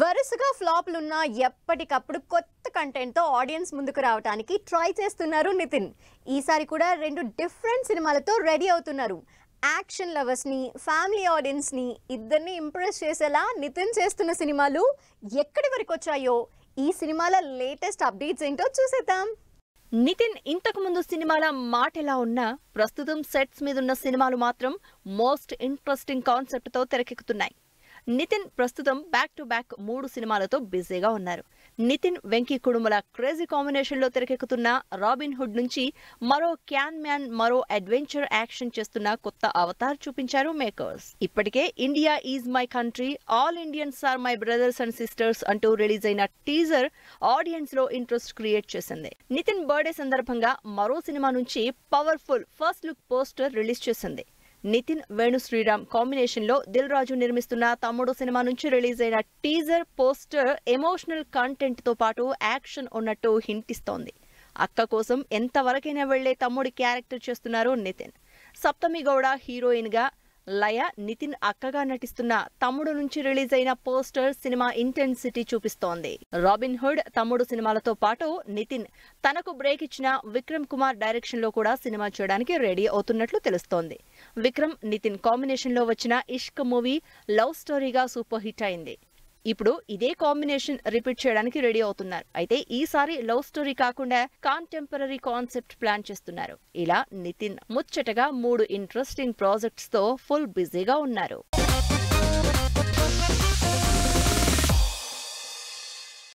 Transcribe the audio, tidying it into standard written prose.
వరుసగా ఫ్లాప్లున్న ఎప్పటికప్పుడు కొత్త కంటెంట్తో ఆడియన్స్ ముందుకు రావడానికి ట్రై చేస్తున్నారు నితిన్. ఈసారి కూడా 2 డిఫరెంట్ సినిమాలతో రెడీ అవుతున్నారు. యాక్షన్ లవర్స్ని, ఫ్యామిలీ ఆడియన్స్ని ఇద్దరిని ఇంప్రెస్ చేసేలా నితిన్ చేస్తున్న సినిమాలు ఎక్కడి వరకు వచ్చాయో ఈ సినిమాల లేటెస్ట్ అప్డేట్స్ ఏంటో చూసేద్దాం. నితిన్ ఇంతకు ముందు సినిమాల మాట ఎలా ఉన్నా ప్రస్తుతం సెట్స్ మీదున్న సినిమాలు మాత్రం మోస్ట్ ఇంట్రెస్టింగ్ కాన్సెప్ట్తో తెరకెక్కుతున్నాయి. నితిన్ ప్రస్తుతం బ్యాక్ టు బ్యాక్ 3 సినిమాలతో బిజీగా ఉన్నారు. నితిన్ వెంకీ కుడుముల క్రేజీ కాంబినేషన్లో తెరకెక్కుతున్న రాబిన్ హుడ్ నుంచి మరో క్యాన్ మ్యాన్, మరో అడ్వెంచర్ యాక్షన్ చేస్తున్న కొత్త అవతార్ చూపించారు మేకర్స్. ఇప్పటికే India is my country, all Indians are my brothers and sisters అంటూ రిలీజ్ అయిన టీజర్ ఆడియన్స్ లో ఇంట్రెస్ట్ క్రియేట్ చేసింది. నితిన్ బర్త్డే సందర్భంగా మరో సినిమా నుంచి powerful first look poster release చేసింది. నితిన్, వేణు శ్రీరామ్ కాంబినేషన్ లో దిల్ రాజు నిర్మిస్తున్న తమ్ముడు సినిమా నుంచి రిలీజ్ అయిన టీజర్ పోస్టర్ ఎమోషనల్ కంటెంట్ తో పాటు యాక్షన్ ఉన్నట్టు హింట్ ఇస్తోంది. అక్క కోసం ఎంతవరకైనా వెళ్లే తమ్ముడి క్యారెక్టర్ చేస్తున్నారు నితిన్. సప్తమి గౌడ హీరోయిన్ గా, లయ నితిన్ అక్కగా నటిస్తున్న తమ్ముడు నుంచి రిలీజ్ అయిన పోస్టర్ సినిమా ఇంటెన్సిటీ చూపిస్తోంది. రాబిన్ హుడ్, తమ్ముడు సినిమాలతో పాటు నితిన్ తనకు బ్రేక్ ఇచ్చిన విక్రమ్ కుమార్ డైరెక్షన్ లో కూడా సినిమా చేయడానికి రెడీ అవుతున్నట్లు తెలుస్తోంది. విక్రమ్, నితిన్ కాంబినేషన్ లో వచ్చిన ఇష్క్ మూవీ లవ్ స్టోరీగా సూపర్ హిట్ అయింది. ఇప్పుడు ఇదే కాంబినేషన్ రిపీట్ చేయడానికి రెడీ అవుతున్నారు. అయితే ఈసారి లవ్ స్టోరీ కాకుండా కాంటెంపరీ కాన్సెప్ట్ ప్లాన్ చేస్తున్నారు. ఇలా నితిన్ ముచ్చటగా 3 ఇంట్రెస్టింగ్ ప్రాజెక్ట్స్ తో ఫుల్ బిజీగా ఉన్నారు.